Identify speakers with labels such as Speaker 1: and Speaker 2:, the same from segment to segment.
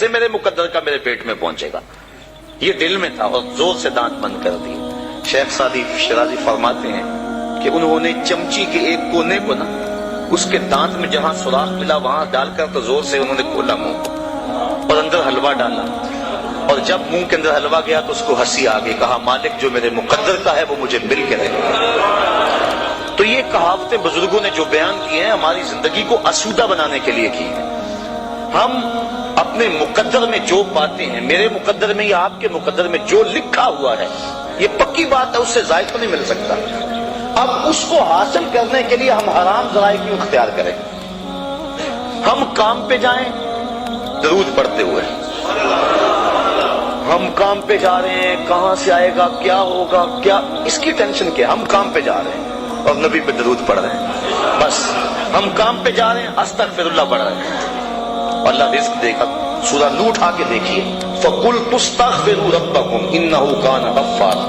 Speaker 1: کیسے میرے مقدر کا میرے پیٹ میں پہنچے گا؟ یہ دل میں تھا اور زور سے دانت بند کر دیے۔ شیخ سعدی شیرازی فرماتے ہیں کہ انہوں نے چمچی کے ایک کونے کو نا اس کے دانت میں جہاں سوراخ ملا وہاں ڈال کر تو زور سے انہوں نے کھولا منہ اور اندر حلوہ ڈالا، اور جب منہ کے اندر حلوہ گیا تو اس کو ہنسی آ گئی، کہا مالک جو میرے مقدر کا ہے وہ مجھے مل کے رہے گا۔ تو یہ کہاوتیں بزرگوں نے جو بیان کی ہیں ہماری زندگی کو آسودہ بنانے کے لیے کی ہیں۔ ہم اپنے مقدر میں جو پاتے ہیں، میرے مقدر میں یا آپ کے مقدر میں جو لکھا ہوا ہے یہ پکی بات ہے، اس سے زائد تو نہیں مل سکتا۔ اب اس کو حاصل کرنے کے لیے ہم حرام ذرائع کیوں اختیار کریں؟ ہم کام پہ جائیں درود پڑھتے ہوئے، ہم کام پہ جا رہے ہیں، کہاں سے آئے گا، کیا ہوگا، کیا اس کی ٹینشن کیا؟ ہم کام پہ جا رہے ہیں اور نبی پہ درود پڑھ رہے ہیں، بس ہم کام پہ جا رہے ہیں استغفر اللہ پڑھ رہے ہیں۔ اللہ رزق دے گا۔ سورہ نور اٹھا کے دیکھیے، فَقُلْتُ اسْتَغْفِرُوا رَبَّكُمْ إِنَّهُ كَانَ غَفَّارًا،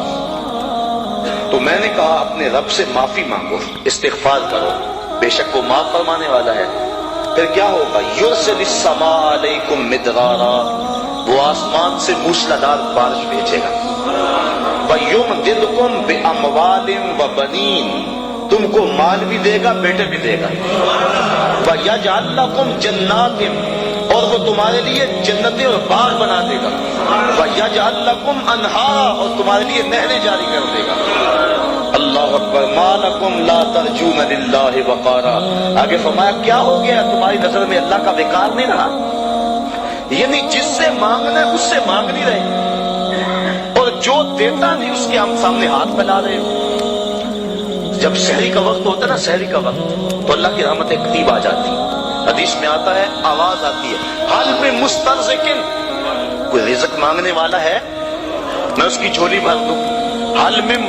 Speaker 1: تو میں نے کہا اپنے رب سے معافی مانگو، استغفار کرو، بے شک وہ معاف فرمانے والا ہے۔ پھر کیا ہوگا؟ يُرْسِلِ السَّمَاءَ عَلَيْكُمْ مِدْرَارًا، وہ آسمان سے موسلادھار بارش بھیجے گا۔ وَيُمْدِدْكُمْ بِأَمْوَالٍ وَبَنِينَ، تم کو مال بھی دے گا، بیٹے بھی دے گا۔ وَيَجْعَلْ لَكُمْ جَنَّاتٍ، اور وہ تمہارے لیے جنتیں اور باغ بنا دے گا۔ وَيَجْعَلْ لَكُمْ أَنْهَارًا، اور تمہارے لیے نہریں جاری کر دے گا۔ اللہ اکبر۔ مَا لَكُمْ لَا تَرْجُونَ لِلَّهِ وَقَارًا، آگے فرمایا کیا ہو گیا تمہاری نظر میں اللہ کا وقار نہیں رہا؟ یعنی جس سے مانگنا ہے اس سے مانگ نہیں رہے، اور جو دیتا نہیں اس کے ہم سامنے ہاتھ پھیلا رہے ہو۔ جب سحری کا وقت ہوتا ہے نا، سحری کا وقت، تو اللہ کی رحمتیں قریب آ جاتی ہیں۔ حدیث میں آتا ہے، آواز آتی ہے، حل من مسترزقن، کوئی رزق مانگنے والا ہے میں اس کی جھولی بھر دوں۔ حل من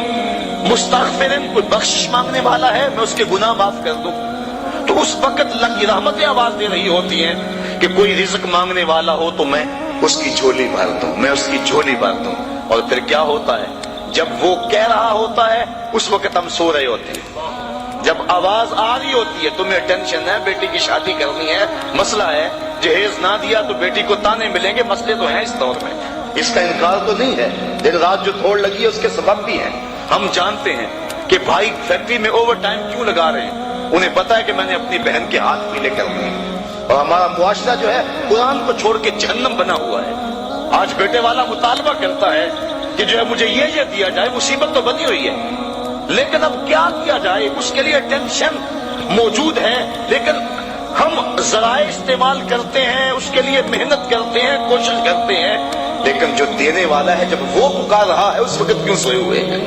Speaker 1: مستغفرن، کوئی بخشش مانگنے والا ہے میں اس کے گناہ معاف کر دوں۔ تو اس وقت اللہ کی رحمتیں آواز دے رہی ہوتی ہیں کہ کوئی رزق مانگنے والا ہو تو میں اس کی جھولی بھر دوں، میں اس کی جھولی بھر دوں۔ اور پھر کیا ہوتا ہے؟ جب وہ کہہ رہا ہوتا ہے اس وقت ہم سو رہے ہوتے ہیں۔ جب آواز آ رہی ہوتی ہے تمہیں ٹینشن ہے، بیٹی کی شادی کرنی ہے، مسئلہ ہے، جہیز نہ دیا تو بیٹی کو تانے ملیں گے، مسئلے تو ہیں اس دور میں، اس کا انکار تو نہیں ہے۔ دن رات جو دوڑ لگی ہے اس کے سبب بھی ہیں۔ ہم جانتے ہیں کہ بھائی فیکٹری میں اوور ٹائم کیوں لگا رہے ہیں، انہیں پتا ہے کہ میں نے اپنی بہن کے ہاتھ پیلے کرنے ہیں۔ اور ہمارا معاشرہ جو ہے قرآن کو چھوڑ کے جہنم بنا ہوا ہے۔ آج بیٹے والا مطالبہ کرتا ہے کہ جو ہے مجھے یہ دیا جائے، مصیبت تو بنی ہوئی ہے، لیکن اب کیا کیا جائے؟ اس کے لیے ٹینشن موجود ہے، لیکن ہم ذرائع استعمال کرتے ہیں، اس کے لیے محنت کرتے ہیں، کوشش کرتے ہیں، لیکن جو دینے والا ہے جب وہ پکار رہا ہے اس وقت کیوں سوئے ہوئے ہیں؟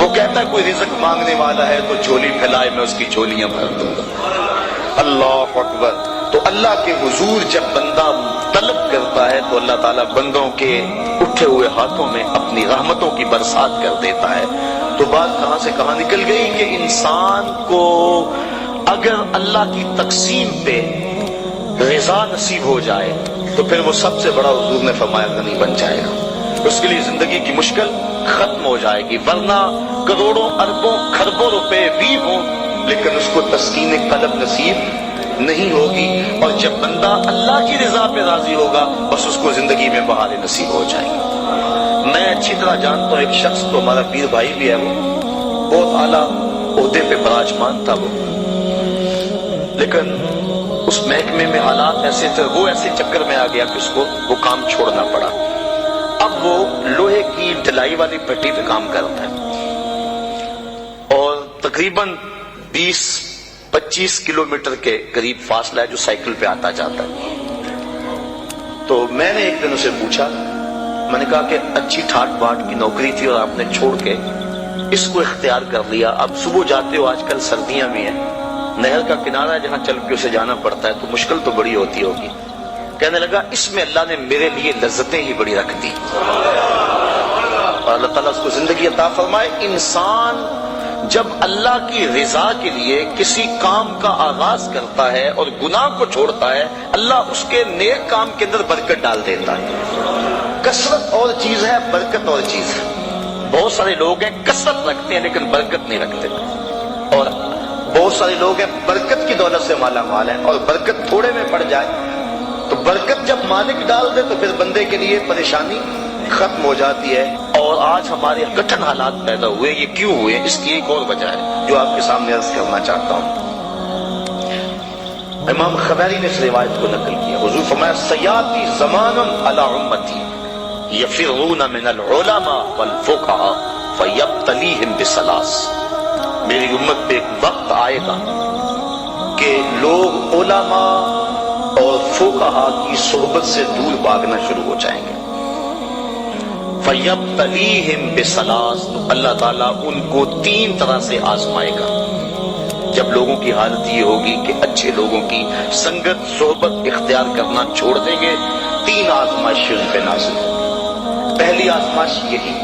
Speaker 1: وہ کہتا ہے کوئی رزق مانگنے والا ہے تو جھولی پھیلائے، میں اس کی جھولیاں بھر دوں گا۔ اللہ اکبر۔ تو اللہ کے حضور جب بندہ طلب کرتا ہے تو اللہ تعالیٰ بندوں کے اٹھے ہوئے ہاتھوں میں اپنی رحمتوں کی برسات کر دیتا ہے۔ تو بات کہاں سے کہاں نکل گئی کہ انسان کو اگر اللہ کی تقسیم پہ رضا نصیب ہو جائے تو پھر وہ سب سے بڑا حضور نے فرمایا غنی بن جائے گا، اس کے لیے زندگی کی مشکل ختم ہو جائے گی۔ ورنہ کروڑوں اربوں خربوں روپے بھی ہوں لیکن اس کو تسکین قلب نصیب نہیں ہوگی، اور جب بندہ اللہ کی رضا پہ راضی ہوگا بس اس کو زندگی میں بہاریں نصیب ہو جائیں گی۔ میں اچھی طرح جانتا ہوں ایک شخص تو ہمارا پیر بھائی بھی ہے، وہ بہت اعلیٰ عہدے پہ براجمان تھا وہ، لیکن اس محکمے میں حالات ایسے تھے، وہ ایسے چکر میں آ گیا کہ اس کو وہ کام چھوڑنا پڑا۔ اب وہ لوہے کی ڈھلائی والی پٹی پہ کام کرتا ہے، اور تقریباً 20-25 کلومیٹر کے قریب فاصلہ ہے جو سائیکل پہ آتا جاتا ہے۔ تو میں نے ایک دن اسے پوچھا، میں نے کہا کہ اچھی ٹھاٹ باٹ کی نوکری تھی اور آپ نے چھوڑ کے اس کو اختیار کر لیا، اب صبح جاتے ہو، آج کل سردیاں بھی ہیں، نہر کا کنارہ ہے جہاں چل کے اسے جانا پڑتا ہے تو مشکل تو بڑی ہوتی ہوگی۔ کہنے لگا اس میں اللہ نے میرے لیے لذتیں ہی بڑی رکھ دی، اور اللہ تعالیٰ اس کو زندگی عطا فرمائے۔ انسان جب اللہ کی رضا کے لیے کسی کام کا آغاز کرتا ہے اور گناہ کو چھوڑتا ہے، اللہ اس کے نیک کام کے اندر برکت ڈال دیتا ہے۔ کثرت اور چیز ہے، برکت اور چیز ہے۔ بہت سارے لوگ ہیں کثرت رکھتے ہیں لیکن برکت نہیں رکھتے، اور بہت سارے لوگ ہیں برکت کی دولت سے مالا مال ہیں، اور برکت تھوڑے میں پڑ جائے تو برکت جب مالک ڈال دے تو پھر بندے کے لیے پریشانی ختم ہو جاتی ہے. اور آج ہمارے کٹھن حالات پیدا ہوئے، یہ کیوں ہوئے؟ اس کی ایک اور وجہ ہے جو آپ کے سامنے عرض کرنا چاہتا ہوں. امام خبیری نے اس روایت کو نقل کیا. حضور فرمایا سیاتی زمان علی امتی یفرون من العلماء والفقہاء فیبتلیہم بثلاث. میری امت پہ ایک وقت آئے گا کہ لوگ علماء اور فقہاء کی صحبت سے دور بھاگنا شروع ہو جائیں گے. فَيَبْتَلِيهِمْ بِثَلَاثٍ، تو اللہ تعالیٰ ان کو 3 طرح سے آزمائے گا. جب لوگوں کی حالت یہ ہوگی کہ اچھے لوگوں کی سنگت صحبت اختیار کرنا چھوڑ دیں گے، 3 آزمائش ان پہ نازل ہو. پہلی آزمائش یہی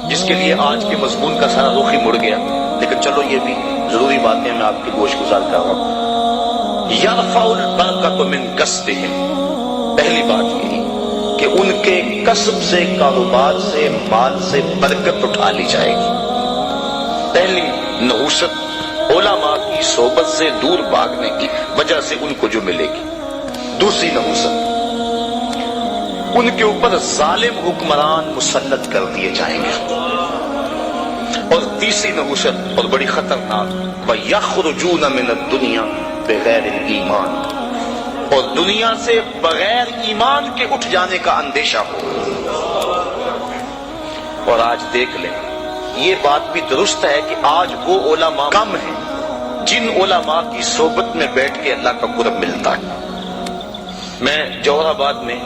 Speaker 1: جس کے لیے آج کے مضمون کا سارا رخ ہی مڑ گیا، لیکن چلو یہ بھی ضروری باتیں میں آپ کی گوش گزار کر رہا ہوں. یرفع البرکۃ من کسبہم، پہلی بات یہی کہ ان کے کسب سے، کاروبار سے، مال سے برکت اٹھا لی جائے گی. پہلی نحوست علماء کی صحبت سے دور بھاگنے کی وجہ سے ان کو جو ملے گی. دوسری نحوست ان کے اوپر ظالم حکمران مسلط کر دیے جائیں گے. اور تیسری نحوست اور بڑی خطرناک وَيَخْرُجُونَ مِنَ الدُّنْيَا بِغَيْرِ الْإِيمَانِ، اور دنیا سے بغیر ایمان کے اٹھ جانے کا اندیشہ ہو. اور آج دیکھ لیں، یہ بات بھی درست ہے کہ آج وہ علماء کم ہیں جن علماء کی صحبت میں بیٹھ کے اللہ کا قرب ملتا ہے. میں جوہر آباد میں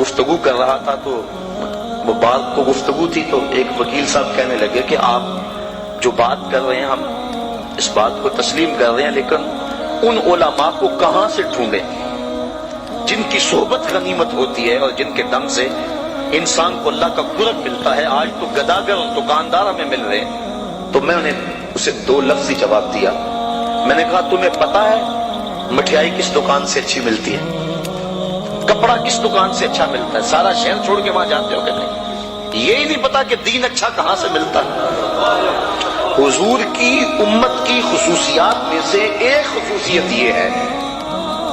Speaker 1: گفتگو کر رہا تھا تو وہ بات کو گفتگو تھی، تو ایک وکیل صاحب کہنے لگے کہ آپ جو بات کر رہے ہیں ہم اس بات کو تسلیم کر رہے ہیں، لیکن ان علماء کو کہاں سے ڈھونڈیں جن کی صحبت غنیمت ہوتی ہے اور جن کے دم سے انسان کو اللہ کا قرب ملتا ہے. آج تو گداگر اور دکاندار ہمیں مل رہے ہیں. تو میں نے اسے 2 لفظی جواب دیا. میں نے کہا تمہیں پتا ہے مٹھائی کس دکان سے اچھی ملتی ہے؟ کپڑا کس دکان سے اچھا ملتا ہے؟ سارا شہر چھوڑ کے وہاں جاتے ہو کہ نہیں؟ یہی نہیں پتا کہ دین اچھا کہاں سے ملتا ہے. حضور کی امت کی خصوصیات میں سے ایک خصوصیت یہ ہے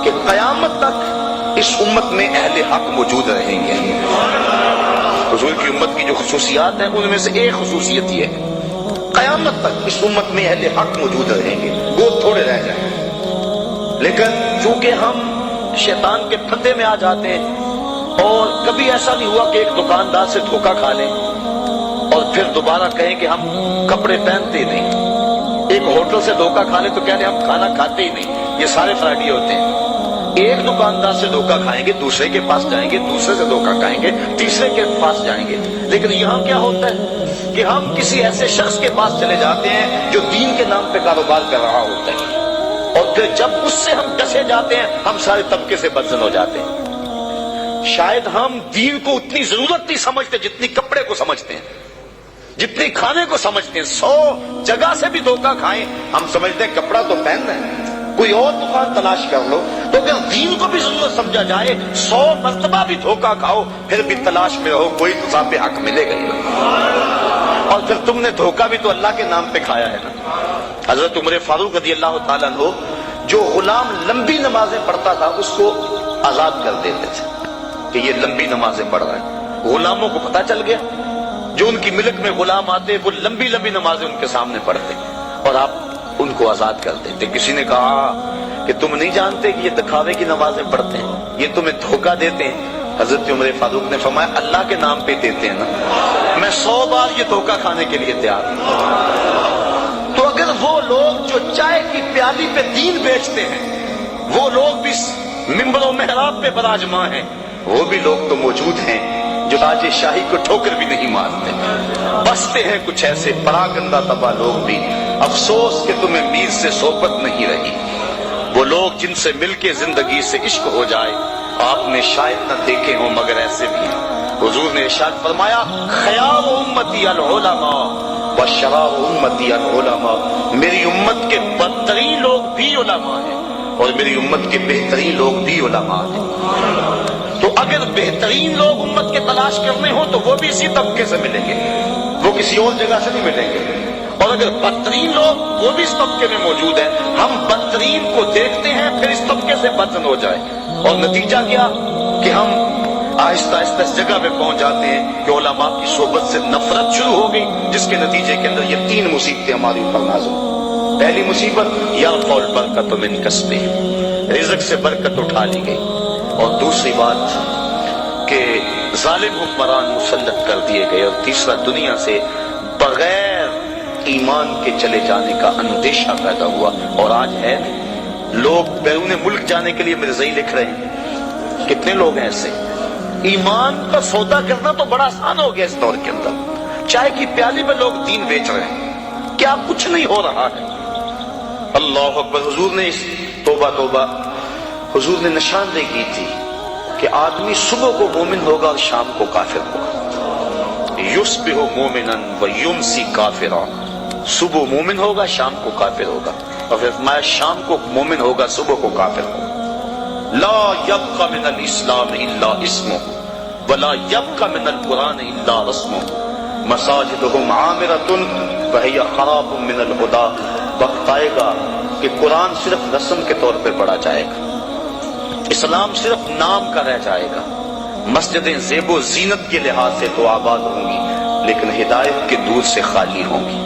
Speaker 1: کہ قیامت تک اس امت میں اہل حق موجود رہیں گے. حضور کی امت کی جو خصوصیات ہیں ان میں سے ایک خصوصیت یہ ہے قیامت تک اس امت میں اہل حق موجود رہیں گے، وہ تھوڑے رہ جائیں. لیکن چونکہ ہم شیطان کے پھندے میں آ جاتے ہیں، اور کبھی ایسا نہیں ہوا کہ ایک دکاندار سے دھوکہ کھا لیں اور پھر دوبارہ کہیں کہ ہم کپڑے پہنتے ہی نہیں. ایک ہوٹل سے دھوکہ کھا لیں تو کہہ لیں ہم کھانا کھاتے ہی نہیں. یہ سارے فراڈی ہوتے ہیں. ایک دکاندار سے دھوکہ کھائیں گے، دوسرے کے پاس جائیں گے، دوسرے سے دھوکہ کھائیں گے، تیسرے کے پاس جائیں گے. لیکن یہاں کیا ہوتا ہے کہ ہم کسی ایسے شخص کے پاس چلے جاتے ہیں جو دین کے نام پہ کاروبار کر رہا ہوتا ہے، اور پھر جب اس سے ہم ڈسے جاتے ہیں ہم سارے طبقے سے بدزن ہو جاتے ہیں. شاید ہم دین کو اتنی ضرورت نہیں سمجھتے جتنی کپڑے کو سمجھتے ہیں، جتنی کھانے کو سمجھتے ہیں. 100 جگہ سے بھی دھوکہ کھائیں ہم سمجھتے ہیں کپڑا تو پہننا ہے، کوئی اور دکان تلاش کر لو. تو اگر دین کو بھی ضرورت سمجھا جائے 100 مرتبہ بھی دھوکہ کھاؤ پھر بھی تلاش میں رہو، کوئی تو صاحب حق ملے گا. اور پھر تم نے دھوکہ بھی تو اللہ کے نام پہ کھایا ہے نا. حضرت عمر فاروق رضی اللہ تعالیٰ عنہ جو غلام لمبی نمازیں پڑھتا تھا اس کو آزاد کر دیتے تھے کہ یہ لمبی نمازیں پڑھ رہا ہے. غلاموں کو پتہ چل گیا، جو ان کی ملک میں غلام آتے وہ لمبی لمبی نمازیں ان کے سامنے پڑھتے اور آپ ان کو آزاد کر دیتے. کسی نے کہا کہ تم نہیں جانتے کہ یہ دکھاوے کی نمازیں پڑھتے ہیں، یہ تمہیں دھوکہ دیتے ہیں. حضرت عمر فاروق نے فرمایا اللہ کے نام پہ دیتے ہیں نا، میں 100 بار یہ دھوکہ کھانے کے لیے تیار ہوں. تو اگر وہ لوگ جو چائے کی پیالی پہ دین بیچتے ہیں وہ لوگ بھی منبر و محراب پہ براجمان ہیں، وہ بھی لوگ تو موجود ہیں جو تاج شاہی کو ٹھوکر بھی نہیں مارتے. بستے ہیں کچھ ایسے پراگندہ تباہ لوگ بھی، افسوس کہ تمہیں میر سے صحبت نہیں رہی. وہ لوگ جن سے مل کے زندگی سے عشق ہو جائے آپ نے شاید نہ دیکھے ہوں مگر ایسے بھی ہیں. حضور نے ارشاد فرمایا خیار امتی العلماء وشرار امتی العلماء، میری امت کے بدترین لوگ بھی علماء ہیں اور میری امت کے بہترین لوگ بھی علماء ہیں. تو اگر بہترین لوگ امت کے تلاش کرنے ہوں تو وہ بھی اسی طبقے سے ملیں گے، وہ کسی اور جگہ سے نہیں ملیں گے. اور اگر بدترین لوگ وہ بھی اس طبقے میں موجود ہیں، ہم بدترین کو دیکھتے ہیں پھر اس طبقے سے بدزن ہو جائے. اور نتیجہ کیا کہ ہم آہستہ آہستہ اس جگہ پہ پہنچ جاتے ہیں کہ علماء کی صحبت سے نفرت شروع ہو گئی، جس کے نتیجے کے اندر یہ 3 مصیبتیں ہماری اوپر نازل ہوئی۔ پہلی مصیبت یرفع البرکۃ من کسبہ، رزق سے برکت اٹھا لی گئی، اور دوسری بات کہ ظالم حکمران مسلط کر دیے گئے، اور تیسرا دنیا سے بغیر ایمان کے چلے جانے کا اندیشہ پیدا ہوا۔ اور آج ہے لوگ بیرون ملک جانے کے لیے مرزائی لکھ رہے ہیں، کتنے لوگ ہیں ایسے؟ ایمان کا سودا کرنا تو بڑا آسان ہو گیا اس دور کے اندر، چائے کی پیالی میں لوگ دین بیچ رہے ہیں، کیا کچھ نہیں ہو رہا ہے۔ اللہ اکبر۔ حضور نے توبہ توبہ، حضور نے نشاندہی کی تھی کہ آدمی صبح کو مومن ہوگا اور شام کو کافر ہوگا، یصبح مومنا ویمسی کافرا، صبح مومن ہوگا شام کو کافر ہوگا، اور پھر فرمایا شام کو مومن ہوگا صبح کو کافر ہوگا۔ لا یبقى من الاسلام الا اسمه ولا یبقى من القرآن الا رسمه مساجدهم عامرة وهي خراب من الهدى۔ وقت آئے گا کہ قرآن صرف رسم کے طور پہ پڑھا جائے گا، اسلام صرف نام کا رہ جائے گا، مسجدیں زیب و زینت کے لحاظ سے تو آباد ہوں گی لیکن ہدایت کے دور سے خالی ہوں گی۔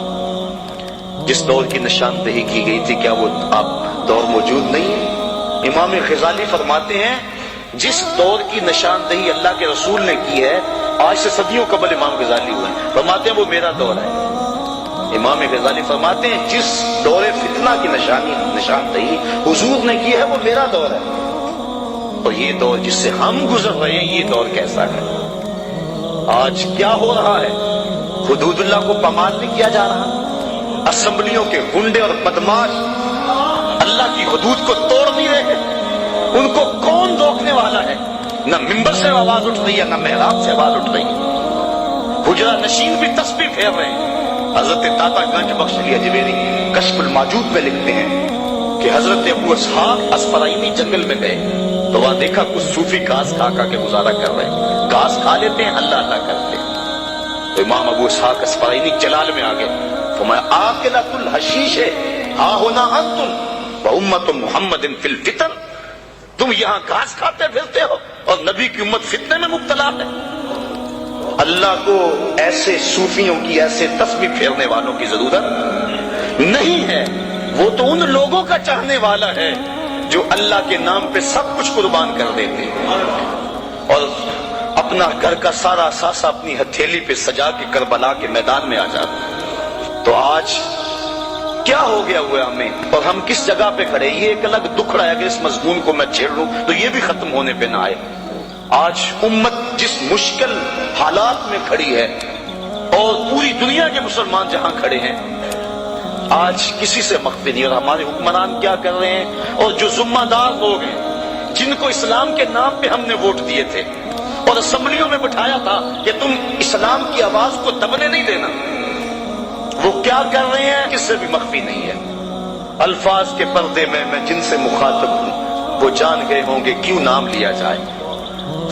Speaker 1: جس دور کی نشاندہی کی گئی تھی، کیا وہ اب دور موجود نہیں ہے؟ امام غزالی فرماتے ہیں جس دور کی نشاندہی اللہ کے رسول نے کی ہے، آج سے صدیوں قبل امام غزالی ہوئے ہیں، فرماتے ہیں وہ میرا دور ہے۔ امام غزالی فرماتے ہیں جس دور فتنہ کی نشاندہی حضور نے کی ہے وہ میرا دور ہے، اور یہ دور جس سے ہم گزر رہے ہیں یہ دور کیسا ہے؟ آج کیا ہو رہا ہے؟ حدود اللہ کو پامال نہیں کیا جا رہا، اسمبلیوں کے گنڈے اور بدماش اللہ کی حدود کو توڑ نہیں رہے، ان کو کون روکنے والا ہے؟ نہ ممبر سے آواز اٹھ رہی ہے نہ محراب سے آواز اٹھ رہی ہے، حجرہ نشین بھی تسبیح پھیر رہے ہیں۔ حضرت داتا گنج بخش علی اجمیری کشف الماجود میں لکھتے ہیں کہ حضرت ابو اسحاق اسفرائینی جنگل میں گئے تو وہاں دیکھا کچھ صوفی گھاس کھا کھا کے گزارا کر رہے ہیں، گھاس کھا لیتے ہیں اللہ اللہ کرتے ہیں۔ تو امام ابو اسحاق اسفرائینی جلال میں آگے فرمایا آکلۃ الحشیش ہا ہونا انتم وامت محمد فی الفتن، تم یہاں گھاس کھاتے پھرتے ہو اور نبی کی امت فتنے میں مبتلا ہے۔ اللہ کو ایسے صوفیوں کی، ایسے تسبیح پھیرنے والوں کی ضرورت نہیں ہے، وہ تو ان لوگوں کا چاہنے والا ہے جو اللہ کے نام پہ سب کچھ قربان کر دیتے ہیں اور اپنا گھر کا سارا اثاثہ اپنی ہتھیلی پہ سجا کے کربلا کے میدان میں آ جاتے۔ تو آج کیا ہو گیا ہوا ہمیں اور ہم کس جگہ پہ کھڑے؟ یہ ایک الگ دکھڑا ہے، اگر اس مضمون کو میں چھیڑ لوں تو یہ بھی ختم ہونے پہ نہ آئے۔ آج امت جس مشکل حالات میں کھڑی ہے اور پوری دنیا کے مسلمان جہاں کھڑے ہیں، آج کسی سے مخفی نہیں، اور ہمارے حکمران کیا کر رہے ہیں، اور جو ذمہ دار لوگ ہیں جن کو اسلام کے نام پہ ہم نے ووٹ دیے تھے اور اسمبلیوں میں بٹھایا تھا کہ تم اسلام کی آواز کو دبنے نہیں دینا، وہ کیا کر رہے ہیں کس سے بھی مخفی نہیں ہے۔ الفاظ کے پردے میں جن سے مخاطب ہوں وہ جان گئے ہوں گے کیوں نام لیا جائے۔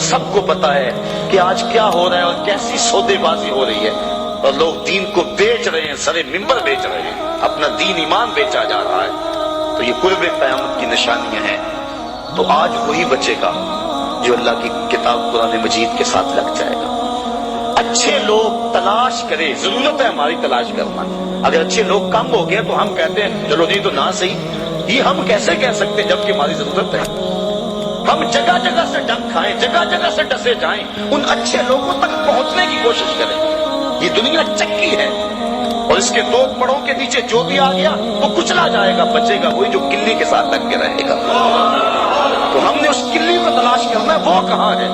Speaker 1: سب کو پتا ہے کہ آج کیا ہو رہا ہے اور کیسی سودے بازی ہو رہی ہے، اور لوگ دین کو بیچ رہے ہیں، سرے ممبر بیچ رہے ہیں، اپنا دین ایمان بیچا جا رہا ہے۔ تو یہ قرب قیامت کی نشانیاں ہیں۔ تو آج وہی بچے گا جو اللہ کی کتاب قرآن مجید کے ساتھ لگ جائے گا۔ اچھے لوگ تلاش کرے، ضرورت ہے ہماری تلاش کرنا۔ اگر اچھے لوگ کم ہو گئے تو ہم کہتے ہیں چلو نہیں تو نہ صحیح، یہ ہم کیسے کہہ سکتے جبکہ ہماری ضرورت ہے؟ ہم جگہ جگہ سے ڈنک کھائیں، جگہ جگہ سے ڈسے جائیں، ان اچھے لوگوں تک پہنچنے کی کوشش کریں۔ یہ دنیا چکی ہے اور اس کے 2 پڑوں کے نیچے جو بھی آ گیا وہ کچلا جائے گا، بچے گا وہی جو کلی کے ساتھ لگ کے رہے گا۔ تو ہم نے اس کلی کو تلاش کرنا ہے، وہ کہاں ہے؟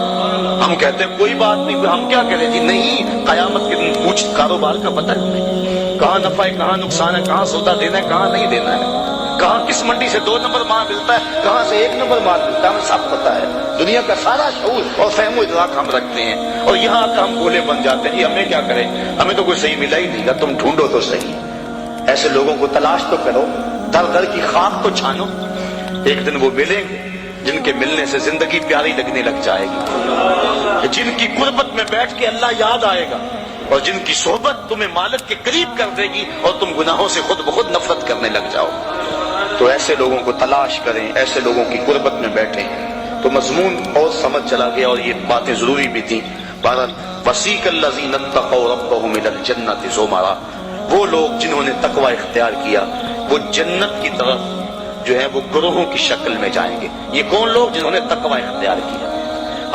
Speaker 1: ہم کہتے ہیں کوئی بات نہیں، ہم کیا کریں جی؟ نہیں، قیامت کے دن پوچھ کاروبار کا پتہ ہے، کہاں نفع ہے کہاں نقصان ہے، کہاں سودا دینا ہے کہاں نہیں دینا ہے، کہاں کس منڈی سے 2 نمبر مال ملتا ہے کہاں سے 1 نمبر مال ملتا ہے، ہمیں سب پتا ہے۔ دنیا کا سارا شعور اور فہم و ادراک ہم رکھتے ہیں، اور یہاں آ کر ہم بولے بن جاتے ہیں ہمیں کیا کریں، ہمیں تو کوئی صحیح ملا ہی نہیں گا، تم ڈھونڈو تو صحیح۔ ایسے لوگوں کو تلاش تو کرو، در در کی خاک تو چھانو، ایک دن وہ ملیں گے جن کے ملنے سے زندگی پیاری لگنے لگ جائے گی، جن کی قربت میں بیٹھ کے اللہ یاد آئے گا، اور جن کی صحبت تمہیں مالک کے قریب کر دے گی اور تم گناہوں سے خود بخود نفرت کرنے لگ جاؤ۔ تو ایسے لوگوں کو تلاش کریں، ایسے لوگوں کی قربت میں بیٹھیں، تو مضمون اور سمجھ چلا گیا اور یہ باتیں ضروری بھی تھیں. بہرحال وسیق الذین اتقوا ربهم الی الجنۃ زمرا، وہ لوگ جنہوں نے تقوی اختیار کیا وہ جنت کی طرف جو ہے وہ گروہوں کی شکل میں جائیں گے. یہ کون لوگ؟ جنہوں نے تقوی اختیار کیا.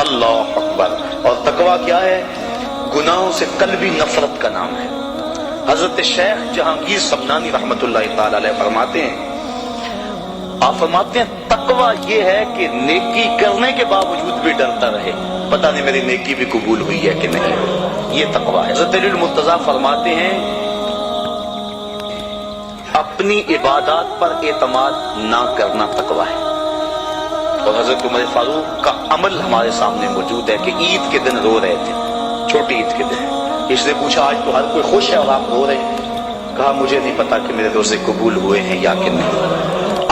Speaker 1: اللہ اکبر. اور تقوی کیا ہے؟ گناہوں سے قلبی نفرت کا نام ہے. حضرت شیخ جہانگیر سمنانی رحمۃ اللہ تعالی علیہ فرماتے ہیں، آپ فرماتے ہیں تقوی یہ ہے کہ نیکی کرنے کے باوجود بھی ڈرتا رہے، پتہ نہیں میری نیکی بھی قبول ہوئی ہے کہ نہیں. یہ تقوی ہے. حضرت علی المرتضیٰ فرماتے ہیں اپنی عبادات پر اعتماد نہ کرنا تقوی ہے. اور حضرت عمر فاروق کا عمل ہمارے سامنے موجود ہے کہ عید کے دن رو رہے تھے، چھوٹی عید کے دن. اس نے پوچھا آج تو ہر کوئی خوش ہے اور آپ رو رہے ہیں؟ کہا مجھے نہیں پتا کہ میرے روزے قبول ہوئے ہیں یا کہ نہیں.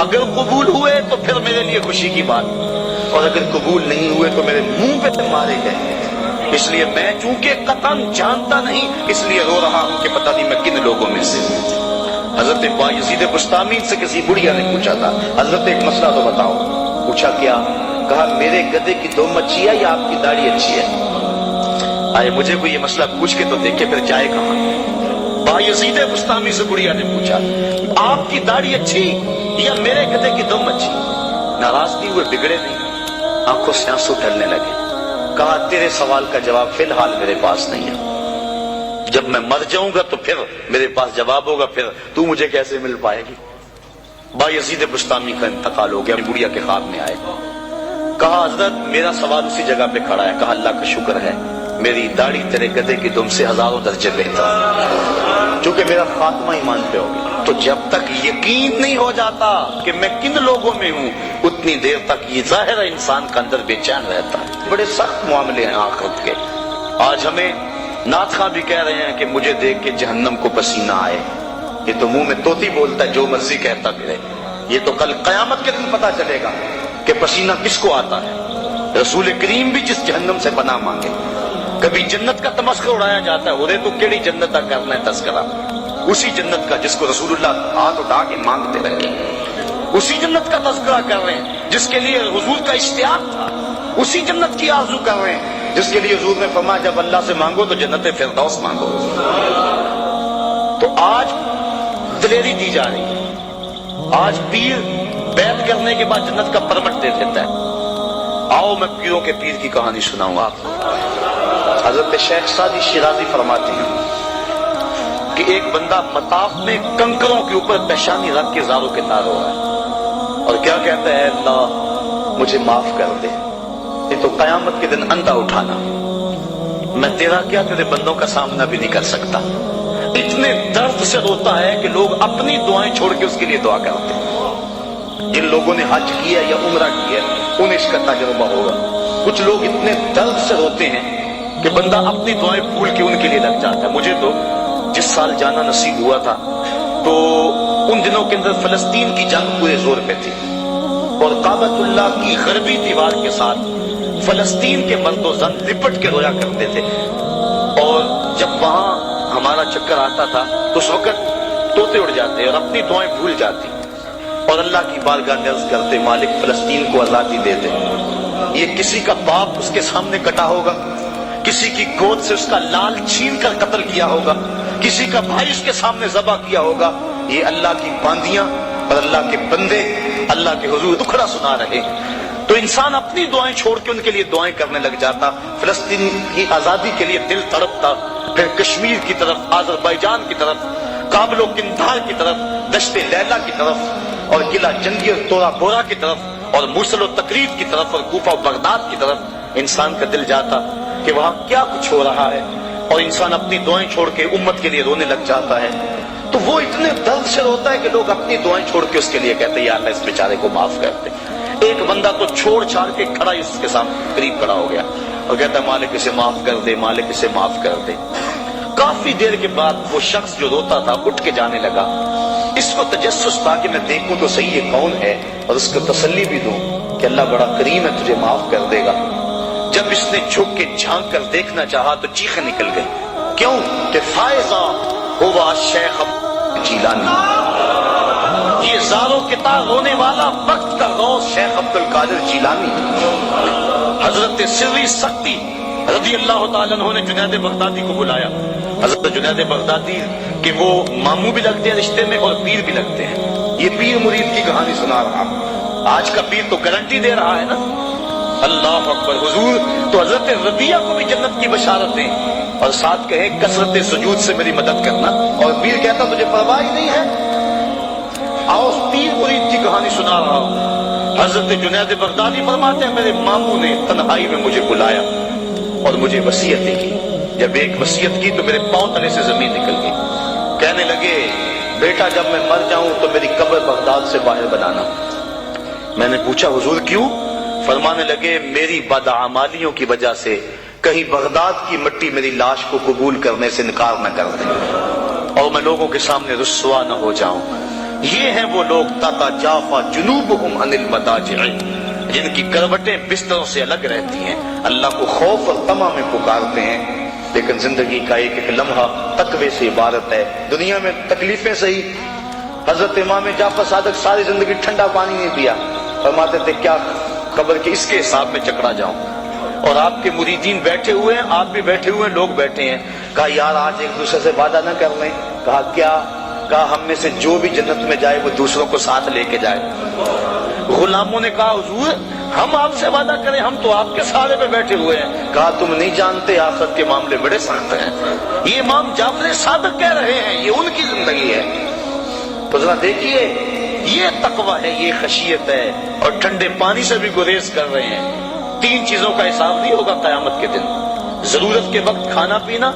Speaker 1: اگر قبول ہوئے تو پھر میرے لیے خوشی کی بات، اور اگر قبول نہیں ہوئے تو میرے منہ پہ مارے گئے. اس لیے میں چونکہ قطعاً جانتا نہیں اس لیے رو رہا ہوں کہ پتہ نہیں میں کن لوگوں میں سے ہوں. حضرت بایزید بستامی سے کسی بڑھیا نے پوچھا تھا حضرت ایک مسئلہ تو بتاؤ. پوچھا کیا؟ کہا میرے گدھے کی دم اچھی ہے یا آپ کی داڑھی اچھی ہے؟ آئے مجھے کوئی یہ مسئلہ پوچھ کے تو دیکھے پھر جائے کہاں. بایزید بستامی سے بڑھیا نے پوچھا آپ کی داڑھی اچھی یا میرے گدھے کی دم اچھی؟ ناراض نہیں ہوئے، بگڑے نہیں، آنکھوں سے آنسو ڈھلنے لگے. کہا تیرے سوال کا جواب فی الحال میرے پاس نہیں ہے، جب میں مر جاؤں گا تو پھر میرے پاس جواب ہوگا، پھر تو مجھے کیسے مل پائے گی. بایزید بستامی کا انتقال ہو گیا. بڑھیا کے خواب میں آئے. کہا حضرت میرا سوال اسی جگہ پہ کھڑا ہے. کہا اللہ کا شکر ہے میری داڑھی تیرے گدھے کی دم سے ہزاروں درجے بہتر ہے، چونکہ میرا خاتمہ ایمان پہ ہو گیا. تو جب تک یقین نہیں ہو جاتا کہ میں کن لوگوں میں ہوں اتنی دیر تک یہ ظاہر انسان کا اندر بے چین رہتا ہے. بڑے سخت معاملے ہیں آخرت کے. آج ہمیں نعت خواں بھی کہہ رہے ہیں کہ مجھے دیکھ کے جہنم کو پسینہ آئے. یہ تو منہ میں طوطی بولتا ہے، جو مرضی کہتا پھرے. یہ تو کل قیامت کے دن پتا چلے گا کہ پسینہ کس کو آتا ہے. رسول کریم بھی جس جہنم سے پناہ مانگے. کبھی جنت کا تمسخر اڑایا جاتا ہے، اورے تو کیڑی جنت کرنا ہے تذکرہ، اسی جنت کا جس کو رسول اللہ ہاتھ اٹھا کے مانگتے رہے. اسی جنت کا تذکرہ کر رہے ہیں جس کے لیے حضور کا اشتیاق تھا. اسی جنت کی آرزو کر رہے ہیں جس کے لیے حضور نے فرمایا جب اللہ سے مانگو تو جنت فردوس مانگو. تو آج دلیری دی جا رہی ہے. آج پیر بیعت کرنے کے بعد جنت کا پرمٹ دے دیتا ہے. آؤ میں پیروں کے پیر کی کہانی سناؤں آپ کو. حضرت شیخ سعدی شیرازی فرماتے ہیں کہ ایک بندہ مطاف میں کنکروں کے اوپر پیشانی رکھ کے زاروں کے تار ہو رہا ہے اور کیا کہتا ہے اللہ مجھے معاف کر دے. یہ تو قیامت کے دن اندھا اٹھانا، میں تیرا کیا تیرے بندوں کا سامنا بھی نہیں کر سکتا. اتنے درد سے روتا ہے کہ لوگ اپنی دعائیں چھوڑ کے اس کے لیے دعا کرتے ہیں. جن لوگوں نے حج کیا یا عمرہ کیا انہیں اس کا تجربہ ہوگا. کچھ لوگ اتنے درد سے روتے ہیں کہ بندہ اپنی دعائیں بھول کے ان کے لیے لگ جاتا ہے. مجھے تو جس سال جانا نصیب ہوا تھا تو ان دنوں کے اندر فلسطین کی جنگ پورے زور پہ تھی اور کعبۃ اللہ کی غربی دیوار کے ساتھ فلسطین کے مرد و زن لپٹ کے رویا کرتے تھے. اور جب وہاں ہمارا چکر آتا تھا تو اس وقت طوطے اڑ جاتے اور اپنی دعائیں بھول جاتی اور اللہ کی بارگاہ میں عرض کرتے مالک فلسطین کو آزادی دے دے. یہ کسی کا باپ اس کے سامنے کٹا ہوگا، کسی کی گود سے اس کا لال چھین کر قتل کیا ہوگا، کسی کا بھائی اس کے سامنے ذبح کیا ہوگا. یہ اللہ کی باندیاں اور اللہ کے بندے اللہ کے حضور دکھڑا سنا رہے. تو انسان اپنی دعائیں چھوڑ کے ان کے لیے دعائیں کرنے لگ جاتا. فلسطین کی آزادی کے لیے دل تڑپتا، پھر کشمیر کی طرف، آذربائیجان کی طرف، کابل و قندھار کی طرف، دشت لیلا کی طرف اور قلعہ جنگی اور تورا بورا کی طرف اور موصل و تقریب کی طرف اور کوفہ و بغداد کی طرف انسان کا دل جاتا کہ وہاں کیا کچھ ہو رہا ہے. اور انسان اپنی دعائیں چھوڑ کے امت کے لیے رونے لگ جاتا ہے. تو وہ اتنے درد سے روتا ہے کہ لوگ اپنی دعائیں چھوڑ کے اس کے لیے کہتے ہیں یا اللہ اس بیچارے کو معاف کر دے. ایک بندہ تو چھوڑ چھاڑ کے کھڑا اس کے سامنے قریب کھڑا ہو گیا اور کہتا ہے مالک اسے معاف کر دے، مالک اسے معاف کر دے. کافی دیر کے بعد وہ شخص جو روتا تھا اٹھ کے جانے لگا. اس کو تجسس تھا کہ میں دیکھوں تو صحیح یہ کون ہے اور اس کو تسلی بھی دوں کہ اللہ بڑا کریم ہے تجھے معاف کر دے گا. جب اس نے جھک کے جھانک کر دیکھنا چاہا تو چیخیں نکل گئی. کیوں کہ فائزہ ہوا شیخ جیلانی. یہ زاروں کے تار رونے والا وقت کا غوث شیخ عبد القادر جیلانی، حضرت سری سختی رضی اللہ تعالیٰ عنہ نے جنید بغدادی کو بلایا. حضرت جنید بغدادی کہ وہ ماموں بھی لگتے ہیں رشتے میں اور پیر بھی لگتے ہیں. یہ پیر مرید کی کہانی سنا رہا ہوں. آج کا پیر تو گارنٹی دے رہا ہے نا. اللہ اکبر. حضور تو حضرت ربیہ کو بھی جنت کی بشارت دیں اور ساتھ کہے کثرت سجود سے میری مدد کرنا. اور پیر کہتا تجھے پرواہ ہی نہیں ہے. آؤ پیر مرید کی کہانی سنا رہا ہوں. حضرت جنید بغدادی فرماتے ہیں میرے ماموں نے تنہائی میں مجھے بلایا اور مجھے وصیتیں کی. جب ایک وصیت کی تو میرے پاؤں تلے سے زمین نکل گئی. کہنے لگے بیٹا جب میں مر جاؤں تو میری قبر بغداد سے باہر بنانا. میں نے پوچھا حضور کیوں؟ فرمانے لگے میری بدعمالیوں کی وجہ سے کہیں بغداد کی مٹی میری لاش کو قبول کرنے سے انکار نہ کر دے اور میں لوگوں کے سامنے رسوا نہ ہو جاؤں. یہ ہیں وہ لوگ تتجافا جنوبہم عن المضاجع، جن کی کروٹیں بستروں سے الگ رہتی ہیں، اللہ کو خوف اور طمع میں پکارتے ہیں، لیکن زندگی کا ایک ایک لمحہ تقوی سے عبارت ہے. دنیا میں تکلیفیں سہی. حضرت امام جعفر صادق ساری زندگی ٹھنڈا پانی نہیں پیا. فرماتے تھے کیا خبر کہ اس کے حساب میں چکرا جاؤں. اور آپ کے مریدین بیٹھے ہوئے ہیں، آپ بھی بیٹھے ہوئے ہیں، لوگ بیٹھے ہیں. کہا یار آج ایک دوسرے سے وعدہ نہ کر لیں. کہا کیا؟ کہا ہم میں سے جو بھی جنت میں جائے وہ دوسروں کو ساتھ لے کے جائے. غلاموں نے کہا حضور ہم آپ سے وعدہ کریں، ہم تو آپ کے سہارے پہ بیٹھے ہوئے ہیں. کہا تم نہیں جانتے آخرت کے معاملے بڑے سخت ہیں. یہ امام جعفر صادق کہہ رہے ہیں، یہ ان کی زندگی ہے. تو ذرا دیکھیے یہ تقویٰ ہے، یہ خشیت ہے. اور ٹھنڈے پانی سے بھی گریز کر رہے ہیں. 3 چیزوں کا حساب نہیں ہوگا قیامت کے دن. ضرورت کے وقت کھانا پینا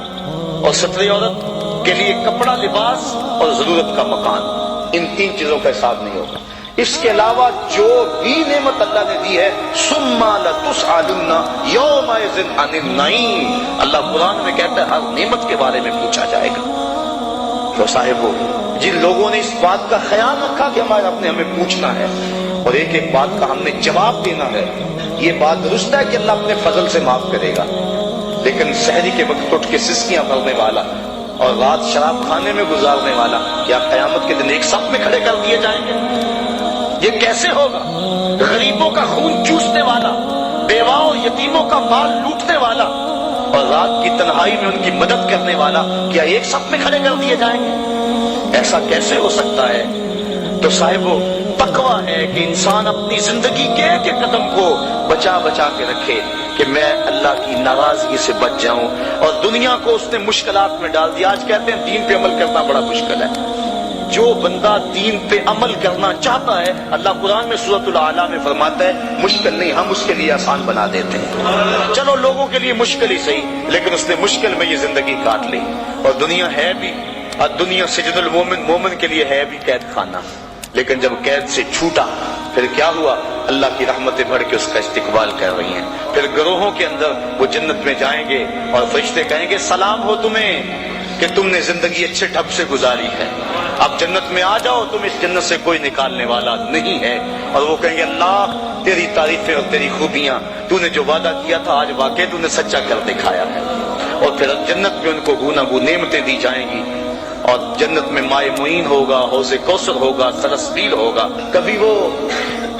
Speaker 1: اور ستر عورت کے لیے کپڑا لباس اور ضرورت کا مکان. ان 3 چیزوں کا حساب نہیں ہوگا. اس کے علاوہ جو بھی نعمت اللہ نے دی ہے ثم لتسألن یومئذ عن النعیم، اللہ قرآن میں کہتا ہے ہر نعمت کے بارے میں پوچھا جائے گا. تو صاحبو جن لوگوں نے اس بات کا خیال رکھا کہ ہمیں پوچھنا ہے اور ایک ایک بات کا ہم نے جواب دینا ہے، یہ بات درست ہے کہ اللہ اپنے فضل سے معاف کرے گا. لیکن سحری کے وقت اٹھ کے سسکیاں بھرنے والا اور رات شراب خانے میں گزارنے والا کیا قیامت کے دن ایک صف میں کھڑے کر دیے جائیں گے؟ یہ کیسے ہوگا؟ غریبوں کا خون چوسنے والا، بیواؤں اور یتیموں کا مال لوٹنے والا اور رات کی تنہائی میں ان کی مدد کرنے والا کیا ایک صف میں کھڑے کر دیے جائیں گے؟ ایسا کیسے ہو سکتا ہے؟ تو صاحبو تقویٰ ہے کہ انسان اپنی زندگی کے ایک ایک قدم کو بچا بچا کے رکھے کہ میں اللہ کی ناراضگی سے بچ جاؤں. اور دنیا کو اس نے مشکلات میں ڈال دیا. آج کہتے ہیں دین پہ عمل کرنا بڑا مشکل ہے. جو بندہ دین پہ عمل کرنا چاہتا ہے اللہ قرآن میں سورۃ الاعلیٰ میں فرماتا ہے مشکل نہیں، ہم اس کے لیے آسان بنا دیتے ہیں. چلو لوگوں کے لیے مشکل ہی صحیح، لیکن اس نے مشکل میں یہ زندگی کاٹ لی. اور دنیا ہے بھی، اور دنیا سجن المومن، مومن کے لیے ہے بھی قید خانہ. لیکن جب قید سے چھوٹا پھر کیا ہوا؟ اللہ کی رحمتیں بڑھ کے اس کا استقبال کر رہی ہیں. پھر گروہوں کے اندر وہ جنت میں جائیں گے اور فرشتے کہیں گے سلام ہو تمہیں کہ تم نے زندگی اچھے ڈھب سے گزاری ہے، اب جنت میں آ جاؤ، تم اس جنت سے کوئی نکالنے والا نہیں ہے. اور وہ کہیں گے اللہ تیری تعریفیں اور تیری خوبیاں، تو نے جو وعدہ کیا تھا آج واقعی تو نے سچا کر دکھایا ہے. اور پھر جنت میں ان کو گوناگون نعمتیں دی جائیں گی اور جنت میں مائے معین ہوگا، حوض کوثر ہوگا، سلسبیل ہوگا. کبھی وہ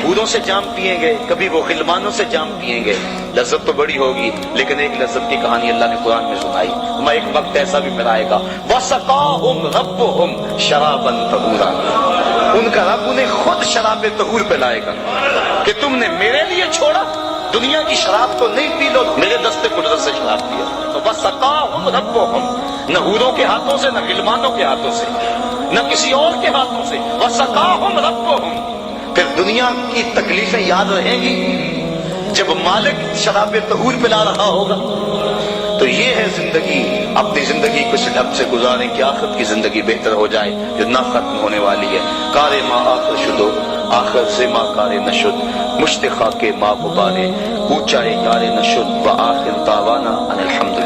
Speaker 1: دودھوں سے جام پیئیں گے، کبھی وہ غلمانوں سے جام پیئیں گے. لذت تو بڑی ہوگی، لیکن ایک لذت کی کہانی اللہ نے قرآن میں سنائی. میں ایک وقت ایسا بھی پھر آئے گا وَسَقَاهُمْ رَبُّهُمْ شَرَابًا طَهُورًا، ان کا رب انہیں خود شراب طہور پلائے گا کہ تم نے میرے لیے چھوڑا، دنیا کی شراب تو نہیں پی لو، میرے دست قدرت سے شراب پیا. تو وَسَقَاهُمْ رَبُّهُمْ، نہ حوروں کے ہاتھوں سے، نہ غلمانوں کے ہاتھوں سے، نہ کسی اور کے ہاتھوں سے. وَسَقَاهُمْ رَبُّهُمْ. پھر دنیا کی تکلیفیں یاد رہیں گی جب مالک شراب طہور پلا رہا ہوگا. تو یہ ہے زندگی. اپنی زندگی کو اس ڈھب سے گزاریں کہ آخرت کی زندگی بہتر ہو جائے جو نہ ختم ہونے والی ہے. کار ما آخر شدو، آخر سے ما کار نشد، مشتخا کے ما غبارے، اونچائے یار نشد و آخر دعوانا ان الحمدللہ.